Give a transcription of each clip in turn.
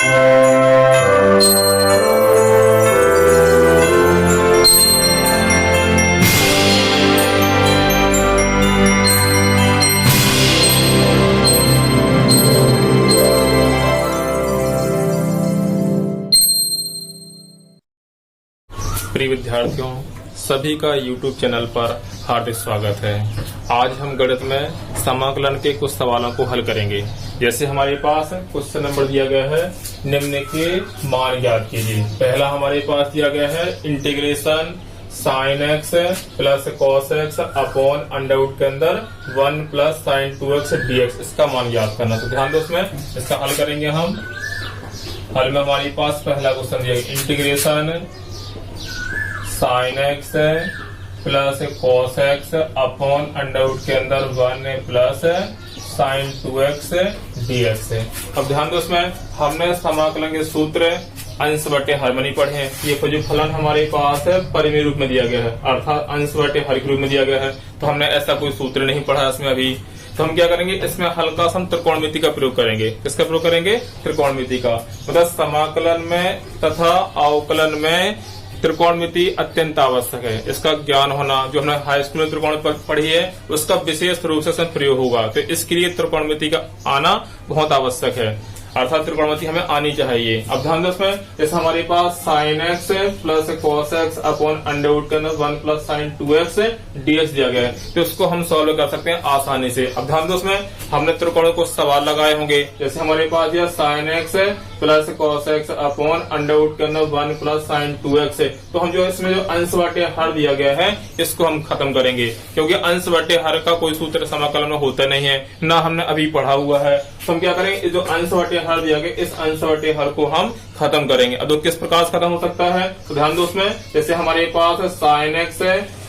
प्रिय विद्यार्थियों, सभी का YouTube चैनल पर हार्दिक स्वागत है। आज हम गणित में समाकलन के कुछ सवालों को हल करेंगे। जैसे हमारे पास क्वेश्चन नंबर दिया गया है, निम्न के मान ज्ञात कीजिए। पहला हमारे पास दिया गया है integration sine x plus cos x upon under root के अंदर 1 प्लस साइन 2x dx, इसका मान ज्ञात करना। तो ध्यान दो, इसमें इसका हल करेंगे हम। हल में हमारे पास पहला क्वेश्चन दिया गया integration sine x plus cos x upon under root के अंदर 1 प्लस साइन 2x dx। अब ध्यान दो, इसमें हमने समाकलन के सूत्र अंश बटे हर में नहीं पढ़े हैं। ये जो फलन हमारे पास है परिमेय रूप में दिया गया है, अर्थात अंश बटे हर के रूप में दिया गया है, तो हमने ऐसा कोई सूत्र नहीं पढ़ा इसमें अभी। तो हम क्या करेंगे, इसमें हल्का सा हम त्रिकोणमिति का प्रयोग करेंगे। किसका प्रयोग करेंगे? त्रिकोणमिति का। मतलब समाकलन में तथा अवकलन में त्रिकोणमिति अत्यंत आवश्यक है। इसका ज्ञान होना, जो हमने हाई स्कूल में त्रिकोण पढ़ी है, उसका विशेष रूप से प्रयोग होगा। तो इसके लिए त्रिकोणमिति का आना बहुत आवश्यक है, अर्थात त्रिकोणमिति हमें आनी चाहिए। अब ध्यान दो, इसमें जैसे हमारे पास sine x plus cos x upon under root के अंदर 1 प्लस साइन 2x dx दिया गया है, तो उसको हम सॉल्व कर सकते हैं आसानी से। अब ध्यान दो, इसमें हमने त्रिकोण को सवाल लगाए होंगे। जैसे हमारे पास यह sine x plus cos x upon under root के अंदर 1 प्लस साइन 2x है, तो हम जो इसमें जो अंश बटे हर दिया गया है, इसको हम खत्म करेंगे, क्योंकि अंश बटे हर का कोई सूत्र समाकलन में होता नहीं है, ना हमने अभी पढ़ा हुआ है। तो हम क्या करेंगे, जो अंश बटे हर दिया गया, इस अंश बटे हर को हम खत्म करेंगे। अब तो किस प्रकार से खत्म हो सकता है, तो ध्यान दो, उसमें जैसे हमारे पास sine x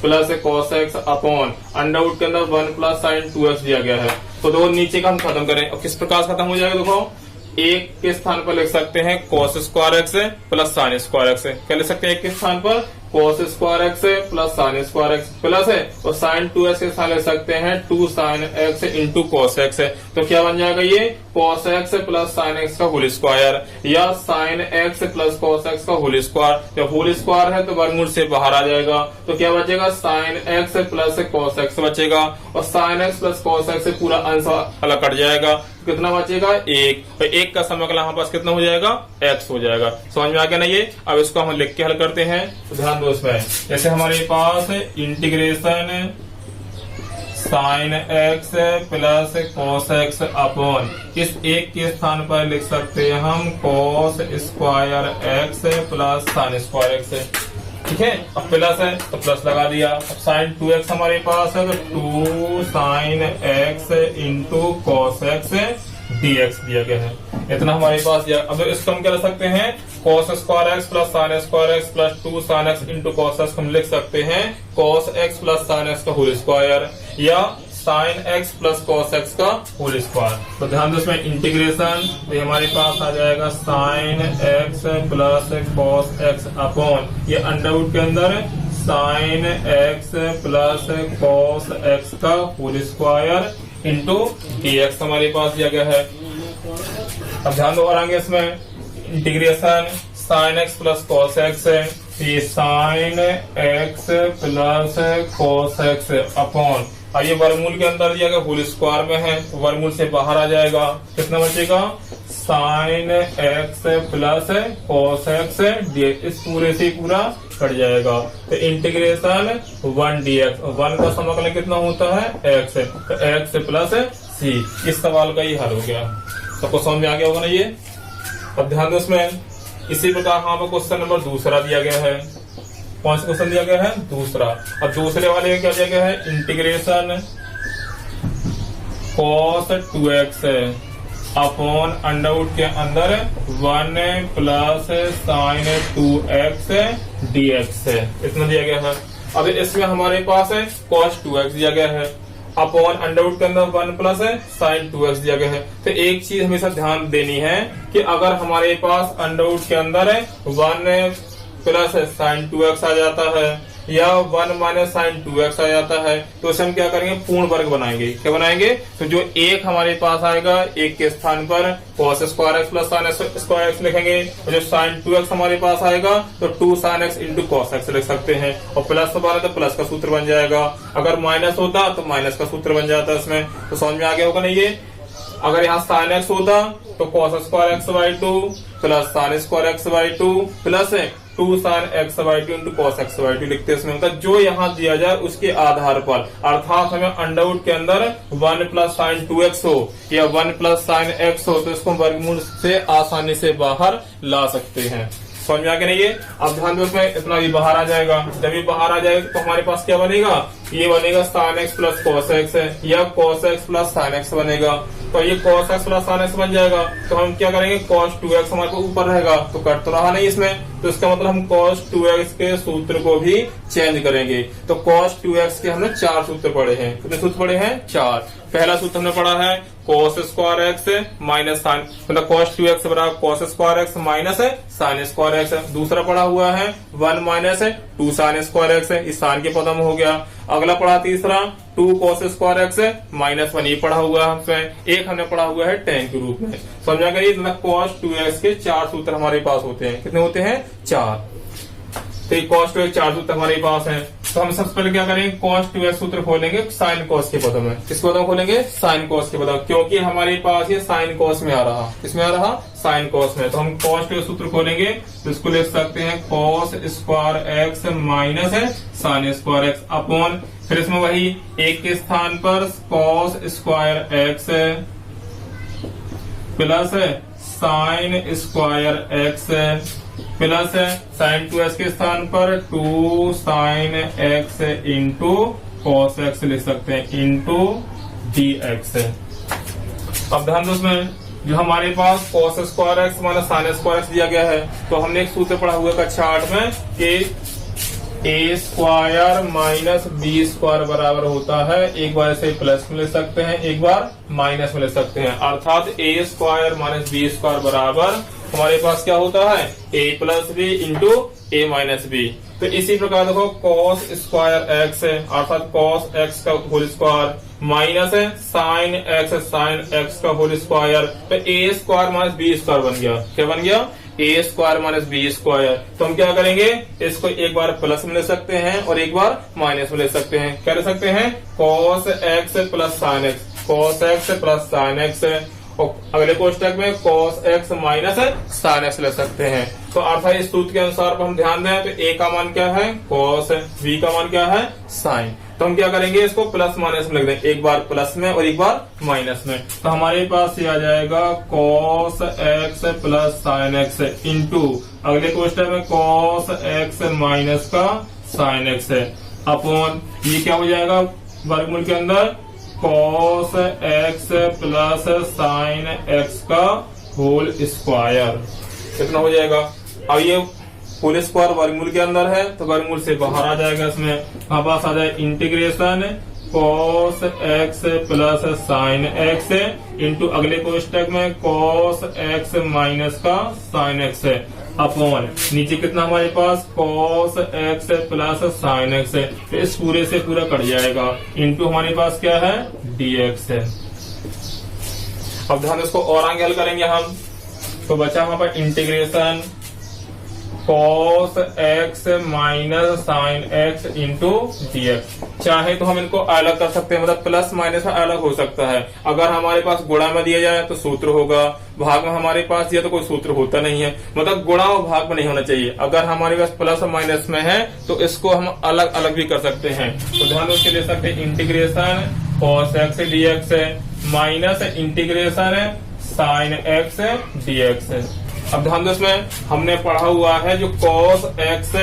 plus cos x upon under root के अंदर 1 प्लस साइन 2x दिया गया है, तो दो नीचे का हम खत्म करें। और किस प्रकार से खत्म हो जाएगा, देखो एक के स्थान पर लिख सकते हैं cos square x plus sine square x. क्या लिख सकते हैं, एक के स्थान पर cos square x plus sine square x plus है, और साइन 2x के स्थान लिख सकते हैं 2 sign x into cos x. तो क्या बन जाएगा, ये cos x plus sine x का होल स्क्वायर, या sign x plus cos x का होल स्क्वायर। जब होल स्क्वायर है तो वर्गमूल से बाहर आ जाएगा, तो क्या बचेगा, sign x plus cos x बचेगा, और sign x plus cos x से पूरा अंश अलग कट जाएगा। कितना बचेगा, 1, और 1 का समाकलन हमारे पास कितना हो जाएगा, x हो जाएगा। समझ में आ गया ना ये। अब इसको हम लिख के हल करते हैं। तो ध्यान दो, इसमें जैसे हमारे पास integration sine x plus cos x upon, इस एक के स्थान पर लिख सकते हैं हम cos square x plus sine square x. ठीक है, अब प्लस है तो प्लस लगा दिया। अब साइन 2x हमारे पास है, तो 2 sign x into cos x dx दिया गया है। इतना हमारे पास दिया। अब इसको हम क्या लिख सकते हैं, cos square x plus sine square x plus 2 sign x into cos x हम लिख सकते हैं cos x plus sine x का होल स्क्वायर, या sign x plus cos x का होल स्क्वायर। तो ध्यान दो, इसमें इंटीग्रेशन तो हमारे पास आ जाएगा sign x plus cos x upon, ये अंडर रूट के अंदर sign x plus cos x का होल स्क्वायर इंटू dx हमारे पास दिया गया है। अब ध्यान दो, और आगे इसमें integration sine x plus cos x, ये sine x plus cos x upon, और ये वर्गमूल के अंदर दिया गया होल स्क्वायर में है, वर्गमूल से बाहर आ जाएगा। कितना बचेगा, sign x plus cos x dx, इस पूरे से पूरा कट जाएगा। तो इंटीग्रेशन 1 dx, 1 का समाकलन कितना होता है, x, तो x प्लस c। इस सवाल का ये हल हो गया। सबको समझ में आ गया होगा ना ये। अब ध्यान दो, इसमें इसी प्रकार यहाँ पर क्वेश्चन नंबर दूसरा दिया गया है। कौन सा क्वेश्चन दिया गया है, दूसरा। अब दूसरे वाले क्या दिया गया है, integration cos 2x upon under root के अंदर 1 प्लस साइन 2x dx है, इतना दिया गया है। अब इसमें हमारे पास है cos 2x दिया गया है, अपॉन अंडर रूट के अंदर 1 प्लस साइन 2x दिया गया है। तो एक चीज हमेशा ध्यान देनी है कि अगर हमारे पास अंडर रूट के अंदर 1 प्लस साइन 2x आ जाता है, या 1 माइनस साइन 2x आ जाता है। तो इसे हम क्या करेंगे, पूर्ण वर्ग बनाएंगे। क्या बनाएंगे, तो जो एक हमारे पास आएगा, एक के स्थान पर cos square x plus sine square x लिखेंगे, और जो साइन 2x हमारे पास आएगा तो 2 sign x into cos x लिख सकते हैं, और प्लस बना तो प्लस का सूत्र बन जाएगा। अगर माइनस होता तो माइनस का सूत्र बन जाता इसमें। तो समझ में आ गया होगा नहीं ये। अगर यहाँ साइन एक्स होता तो cos square x by 2 plus sine square x by 2 plus 2 sine x by 2 into cos x by 2 लिखते हैं इसमें। मतलब जो यहाँ दिया जाए उसके आधार पर, अर्थात हमें अंडरवुड के अंदर 1 प्लस साइन 2x हो या 1 प्लस साइन x हो, तो इसको वर्गमूल से आसानी से बाहर ला सकते हैं। समझ में आ गया नहीं ये। अब ध्यान दो, इसमें इतना भी बाहर आ जाएगा। जब ये बाहर आ जाएगा तो हमारे पास क्या बनेगा, ये बनेगा sine x plus cos x या cos x plus sine x बनेगा। तो ये cos x plus sine x बन जाएगा। तो हम क्या करेंगे, cos 2x हमारे पास ऊपर रहेगा, तो कट तो रहा नहीं इसमें, तो इसका मतलब हम cos 2x के सूत्र को भी चेंज करेंगे। तो cos 2x के हमने 4 सूत्र पढ़े हैं। कितने सूत्र पढ़े हैं, 4। पहला सूत्र हमने पढ़ा है cos square x minus sine, मतलब cos 2x बराबर cos square x minus sine square x. दूसरा पढ़ा हुआ है 1 माइनस 2 साइन स्क्वायर एक्स, इस साइन के पद में हो गया। अगला पढ़ा तीसरा 2 cos स्क्वायर एक्स माइनस 1, ये पढ़ा हुआ है। एक हमने पढ़ा हुआ है tan के रूप में। समझा करिए, मतलब cos 2x के 4 सूत्र हमारे पास होते हैं। कितने होते हैं, 4। तो ये cos 2x 4 सूत्र हमारे पास है। तो हम सबसे पहले क्या करेंगे, cos 2x सूत्र खोलेंगे साइन cos के पदों में। किस पदों में खोलेंगे, साइन cos के पदों, क्योंकि हमारे पास ये साइन cos में आ रहा। किसमें आ रहा, साइन cos में। तो हम cos 2x सूत्र खोलेंगे, तो इसको लिख सकते हैं cos square x minus sine square x upon, फिर इसमें वही एक के स्थान पर cos square x plus sine square x plus sign 2x के स्थान पर 2 sign x into cos x लिख सकते हैं, इंटू dx। अब ध्यान दो, इसमें जो हमारे पास cos square x minus sine square x दिया गया है, तो हमने एक सूत्र पढ़ा हुआ कक्षा 8 में कि a square minus b square बराबर होता है, एक बार इसे प्लस में ले सकते हैं, एक बार माइनस में ले सकते हैं। अर्थात a square minus b square बराबर हमारे पास क्या होता है, a plus b into a minus b. तो इसी प्रकार देखो cos स्क्वायर एक्स अर्थात cos एक्स का whole square minus sine x का होल स्क्वायर, तो a square minus b square बन गया। क्या बन गया, a square minus b square. तो हम क्या करेंगे, इसको एक बार प्लस में ले सकते हैं और एक बार माइनस में ले सकते हैं। क्या ले सकते हैं, cos x plus sine x, cos x plus sine x, और अगले कोष्टक में cos x minus sine x ले सकते हैं। तो अर्थात इस सूत्र के अनुसार हम ध्यान दें, तो a का मान क्या है, cos, b का मान क्या है, साइन। तो हम क्या करेंगे, इसको प्लस माइनस में लिख दें, एक बार प्लस में और एक बार माइनस में। तो हमारे पास ये आ जाएगा cos x plus sine x into अगले कोष्टक में cos एक्स माइनस का साइन एक्स अपॉन, ये क्या हो जाएगा वर्गमूल के अंदर cos x plus sine x का होल स्क्वायर। कितना हो जाएगा, अब ये होल स्क्वायर वर्गमूल के अंदर है तो वर्गमूल से बाहर आ जाएगा। इसमें हमारे पास आ जाए integration cos x plus sine x into अगले कोष्टक में cos एक्स माइनस का साइन एक्स अपॉन, नीचे कितना हमारे पास cos x plus sine x, इस पूरे से पूरा कट जाएगा, इंटू हमारे पास क्या है, dx है। अब ध्यान इसको और आगे हल करेंगे हम, तो बचा हमारे पास integration cos x minus sine x into dx। चाहे तो हम इनको अलग कर सकते हैं, मतलब प्लस माइनस में अलग हो सकता है। अगर हमारे पास गुणा में दिया जाए तो सूत्र होगा, भाग में हमारे पास दिया तो कोई सूत्र होता नहीं है, मतलब गुणा और भाग में नहीं होना चाहिए। अगर हमारे पास प्लस और माइनस में है तो इसको हम अलग अलग भी कर सकते हैं। तो ध्यान उसके ले सकते हैं integration cos x dx minus integration sine x dx। अब ध्यान दो, इसमें हमने पढ़ा हुआ है जो cos x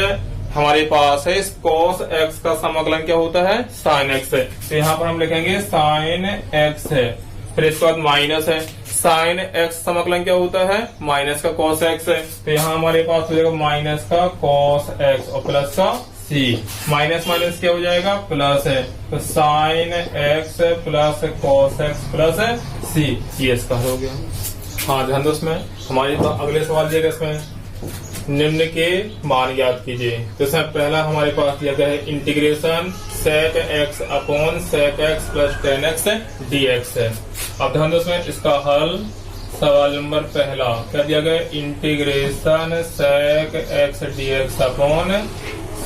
हमारे पास है, इस cos x का समाकलन क्या होता है, sin x है। तो यहाँ पर हम लिखेंगे sin x है, फिर इसके बाद माइनस है, sin x समाकलन क्या होता है, माइनस का cos x है। तो यहाँ हमारे पास हो जाएगा माइनस का cos x और प्लस का c, माइनस माइनस क्या हो जाएगा, प्लस है, तो sin x plus cos x plus c, ये इसका हो गया। हाँ ध्यान दो, इसमें हमारे पास अगले सवाल दिएगा, इसमें निम्न के मान ज्ञात कीजिए। तो इसमें पहला हमारे पास दिया गया है integration sec x upon sec x plus tan x dx है। अब ध्यान दो इसमें इसका हल, सवाल नंबर पहला क्या दिया गया है, integration sec x dx upon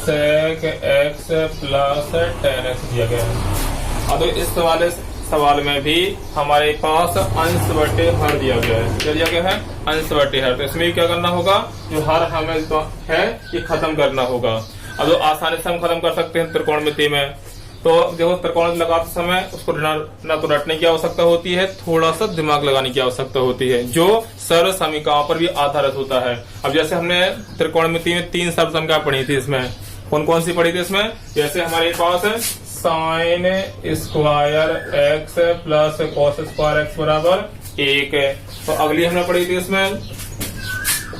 sec x plus tan x दिया गया है। अब इस सवाल में भी हमारे पास अंश बटे हर दिया गया है। क्या दिया गया है, अंश बटे हर। तो इसमें क्या करना होगा, जो हर हमें तो है ये खत्म करना होगा। अब जो आसानी से हम खत्म कर सकते हैं त्रिकोणमिति में, तो देखो त्रिकोण लगाते समय उसको ना तो रटने की आवश्यकता होती है, थोड़ा सा दिमाग लगाने की आवश्यकता होती है, जो सर्व समीकरणों पर भी आधारित होता है। अब जैसे हमने त्रिकोणमिति में 3 सर्व समीकरण पढ़ी थी, इसमें कौन कौन सी पढ़ी थी इसमें, जैसे हमारे पास है sign square x plus cos square x बराबर 1 है। तो अगली हमने पढ़ी थी इसमें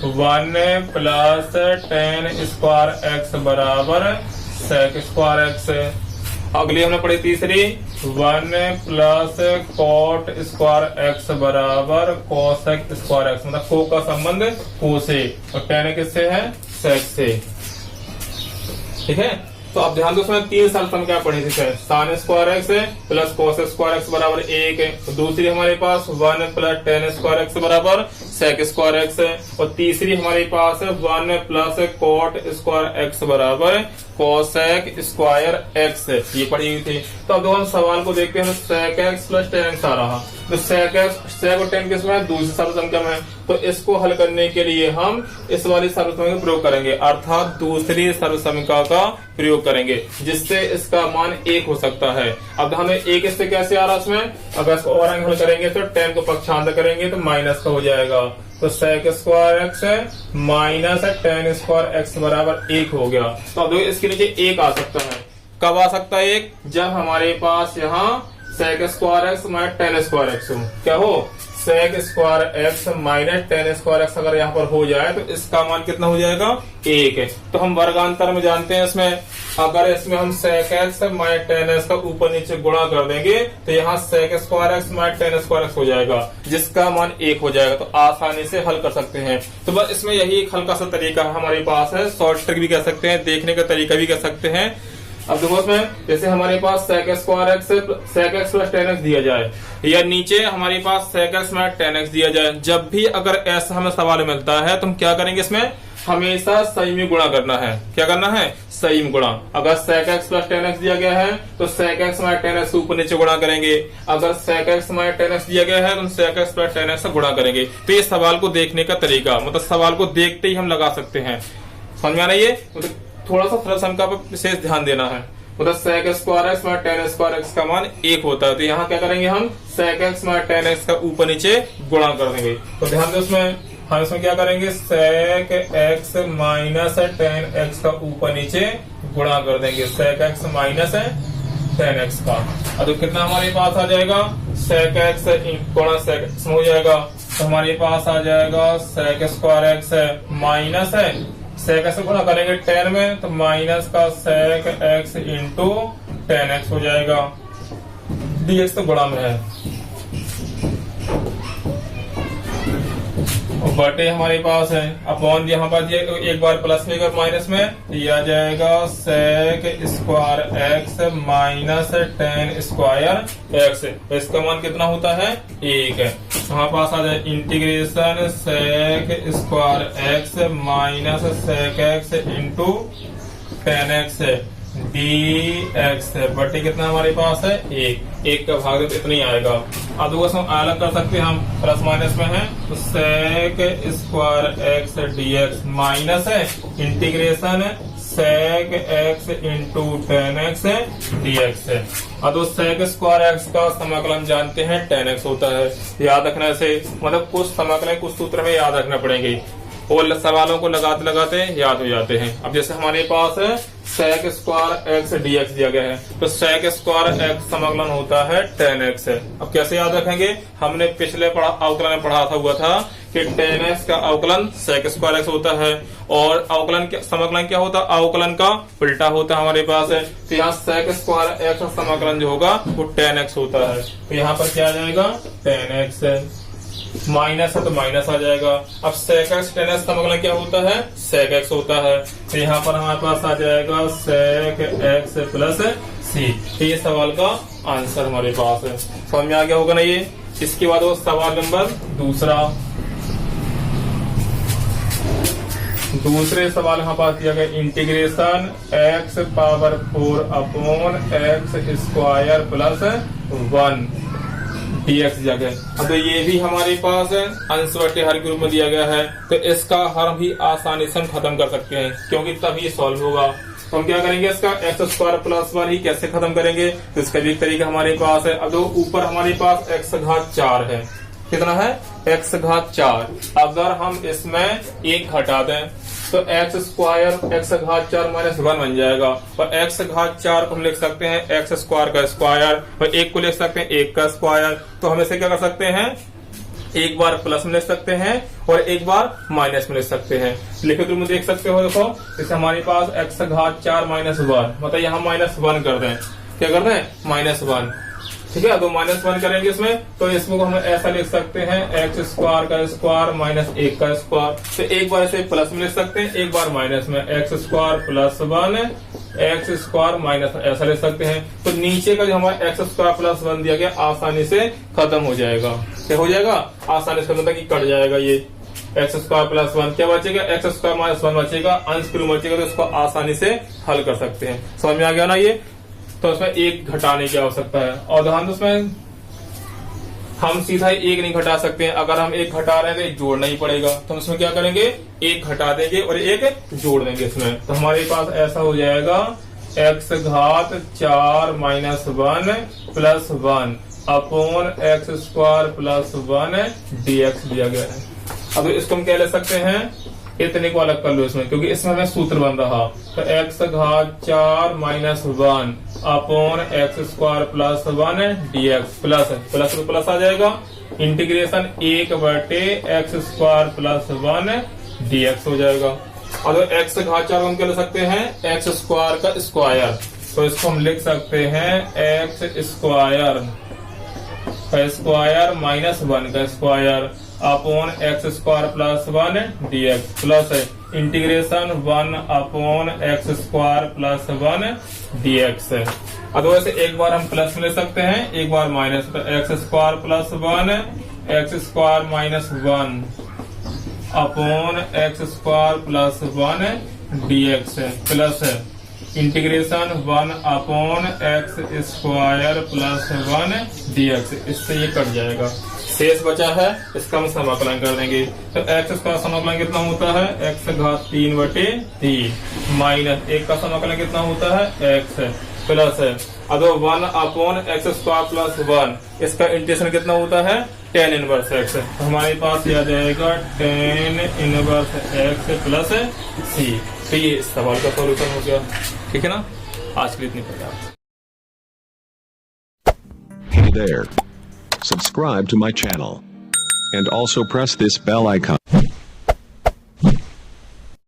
1 प्लस टेन स्क्वायर एक्स बराबर सेक स्क्वायर एक्स। अगली हमने पढ़ी तीसरी 1 प्लस कॉट स्क्वायर एक्स बराबर कोसेक स्क्वायर एक्स, मतलब को का संबंध को से और टेन किससे है, सेक से। ठीक है, तो अब ध्यान दो उसमें 3 सर्व समीकरण पढ़ी थी, sign square x plus cos square x बराबर 1 है। तो दूसरी हमारे पास 1 प्लस टेन स्क्वायर एक्स बराबर सेक स्क्वायर एक्स है। और तीसरी हमारे पास 1 प्लस कोट स्क्वायर एक्स बराबर कोसेक स्क्वायर एक्स, ये पढ़ी हुई थी। तो अब हम सवाल को देखते हैं, sec x plus tan x आ रहा, तो सेक और टेन किसमें है, दूसरी सर्व समीकरण में। तो इसको हल करने के लिए हम इस वाली सर्व समीकरण का प्रयोग करेंगे, अर्थात दूसरी सर्व समीकरण का प्रयोग करेंगे, जिससे इसका मान 1 हो सकता है। अब हमें 1 इससे कैसे आ रहा है, इसमें अगर इसको और हल करेंगे तो टेन को पक्षांतर करेंगे तो माइनस का हो जाएगा। तो sec square x minus tan square x बराबर 1 हो गया। तो अब इसके नीचे 1 आ सकता है। कब आ सकता है 1, जब हमारे पास यहाँ sec square x minus tan square x हो। क्या हो, sec square x minus tan square x अगर यहाँ पर हो जाए तो इसका मान कितना हो जाएगा, 1 है। तो हम वर्गांतर में जानते हैं, इसमें अगर इसमें हम sec x minus tan x का ऊपर नीचे गुणा कर देंगे तो यहाँ sec square x minus tan square x हो जाएगा, जिसका मान 1 हो जाएगा। तो आसानी से हल कर सकते हैं। तो बस इसमें यही एक हल्का सा तरीका हमारे पास है, शॉर्ट ट्रिक भी कह सकते हैं, देखने का तरीका भी कह सकते हैं। अब देखो इसमें जैसे हमारे पास sec square x plus tan x दिया जाए, या नीचे हमारे पास sec x minus tan x दिया जाए, जब भी अगर ऐसा हमें सवाल मिलता है तो हम क्या करेंगे, इसमें हमेशा संयुग्म गुणा करना है। क्या करना है, संयुग्म गुणा। अगर sec x plus tan x दिया गया है तो sec x minus tan x ऊपर नीचे गुणा करेंगे। अगर sec x minus tan x दिया गया है तो sec x plus tan x गुणा करेंगे। तो ये सवाल को देखने का तरीका, मतलब सवाल को देखते ही हम लगा सकते हैं। समझ में आ रही है, मतलब थोड़ा सा सरल संख्या पर विशेष ध्यान देना है। मतलब sec square x minus tan square x का मान 1 होता है। तो यहाँ क्या करेंगे, हम sec x minus tan x का ऊपर नीचे गुणा कर देंगे। तो ध्यान दो इसमें हम इसमें क्या करेंगे, sec x minus tan x का ऊपर नीचे गुणा कर देंगे, sec x minus tan x का। अब तो कितना हमारे पास आ जाएगा, सेक एक्स गुणा सेक एक्स हो जाएगा। तो हमारे पास आ जाएगा sec square x minus sec x गुणा करेंगे 10 में तो माइनस का सेक एक्स इंटू 10x हो जाएगा। dx तो गुणा में है और बटे हमारे पास है अपॉन, यहाँ पर एक बार प्लस में एक माइनस में ये आ जाएगा sec square x minus tan square x. इसका मान कितना होता है, 1 है। हमारे पास आ जाए integration sec square x minus sec x into tan x d x बटे कितना हमारे पास है, 1 का भाग तो इतना ही आएगा। अब दो हम अलग कर सकते हैं, हम प्लस माइनस में है तो sec square x d x minus है integration sec x into tan x d x है। अब सेक स्क्वायर एक्स का समाकलन जानते हैं 10x होता है। याद रखने से मतलब कुछ समाकलन कुछ सूत्र में याद रखना पड़ेंगे और सवालों को लगाते लगाते याद हो जाते हैं। अब जैसे हमारे पास है sec square x d x दिया गया है तो सेक स्क्वायर एक्स समाकलन होता है 10x है। अब कैसे याद रखेंगे, हमने पिछले अवकलन में पढ़ा था हुआ था कि 10x का अवकलन सेक स्क्वायर एक्स होता है और अवकलन समाकलन क्या होता है, अवकलन का उल्टा होता है हमारे पास है। तो यहाँ सेक स्क्वायर एक्स का समाकलन जो होगा वो 10x होता है। तो यहाँ पर क्या आ जाएगा 10x है। माइनस है तो माइनस आ जाएगा। अब sec x tan x का मतलब क्या होता है, sec x होता है, तो यहाँ पर हमारे पास आ जाएगा sec x प्लस c। तो ये सवाल का आंसर हमारे पास है। समझ में आ गया होगा ना ये। इसके बाद वो सवाल नंबर दूसरे सवाल यहाँ पास दिया गया integration x power 4 upon x square plus 1 dx दिया गया। अब तो ये भी हमारे पास अंश बटे हर के रूप में दिया गया है, तो इसका हर भी आसानी से हम खत्म कर सकते हैं क्योंकि तभी सॉल्व होगा। तो हम क्या करेंगे, इसका एक्स स्क्वायर प्लस 1 ही कैसे खत्म करेंगे, तो इसका भी एक तरीका हमारे पास है। अब तो ऊपर हमारे पास x घात 4 है, कितना है x घात 4। अगर हम इसमें एक घटा दें तो एक्स स्क्वायर x घात 4 माइनस 1 बन जाएगा, और x घात 4 को हम लिख सकते हैं x स्क्वायर का स्क्वायर, और एक को लिख सकते हैं 1 का स्क्वायर। तो हम इसे क्या कर सकते हैं, एक बार प्लस में लिख सकते हैं और एक बार माइनस में लिख सकते हैं। लिखित रूप में देख सकते हो, देखो इसे हमारे पास x घात 4 माइनस 1, मतलब यहाँ माइनस 1 कर दें, क्या कर दें -1, ठीक है। तो -1 करेंगे इसमें, तो इसमें को हम ऐसा लिख सकते हैं एक्स स्क्वायर का स्क्वायर माइनस 1 का स्क्वायर। तो एक बार इसे प्लस में लिख सकते हैं, एक बार माइनस में, x square plus 1 x square minus, ऐसा लिख सकते हैं। तो नीचे का जो हमारा एक्स स्क्वायर प्लस 1 दिया गया आसानी से खत्म हो जाएगा। क्या हो जाएगा, आसानी से मतलब कि कट जाएगा ये एक्स स्क्वायर प्लस 1, क्या बचेगा एक्स स्क्वायर माइनस 1 बचेगा, अंश के रूप में बचेगा, तो इसको आसानी से हल कर सकते हैं। समझ में आ गया ना ये। तो उसमें एक घटाने की आवश्यकता है, और ध्यान दो उसमें हम सीधा एक नहीं घटा सकते हैं। अगर हम एक घटा रहे हैं तो एक जोड़ना ही पड़ेगा, तो हम इसमें क्या करेंगे, एक घटा देंगे और एक जोड़ देंगे इसमें। तो हमारे पास ऐसा हो जाएगा x घात 4 minus 1 plus 1 upon x square plus 1 dx दिया गया है। अब इसको हम क्या ले सकते हैं, इतने को अलग कर लो इसमें, क्योंकि इसमें हमें सूत्र बन रहा। तो x घात 4 minus 1 upon x square plus 1 dx, plus plus तो प्लस आ जाएगा, इंटीग्रेशन 1 बटे एक्स स्क्वायर प्लस 1 dx हो जाएगा। अब x घात 4 हम क्या ले सकते हैं, एक्स स्क्वायर का स्क्वायर, तो इसको हम लिख सकते हैं एक्स स्क्वायर का स्क्वायर माइनस 1 का square upon x square plus 1 dx, plus integration 1 upon x square plus 1 dx। अब वैसे एक बार हम प्लस में ले सकते हैं, एक बार माइनस, तो x square plus 1 x square minus 1 upon x square plus 1 dx, plus integration 1 upon x square plus 1 dx। इससे ये कट जाएगा, शेष बचा है, इसका हम समाकलन कर देंगे। तो एक्स का समाकलन कितना होता है, एक्स घात 3 बटे 3 माइनस 1 का समाकलन कितना होता है एक्स, प्लस अब 1 अपॉन एक्स स्क्वायर प्लस 1, इसका इंटीग्रेशन कितना होता है tan इनवर्स एक्स। तो हमारे पास ये आ जाएगा tan inverse x plus c। तो ये इस सवाल का सॉल्यूशन हो गया, ठीक है ना। आज के लिए इतनी पर्याप्त। Hey there. Subscribe to my channel. And also press this bell icon.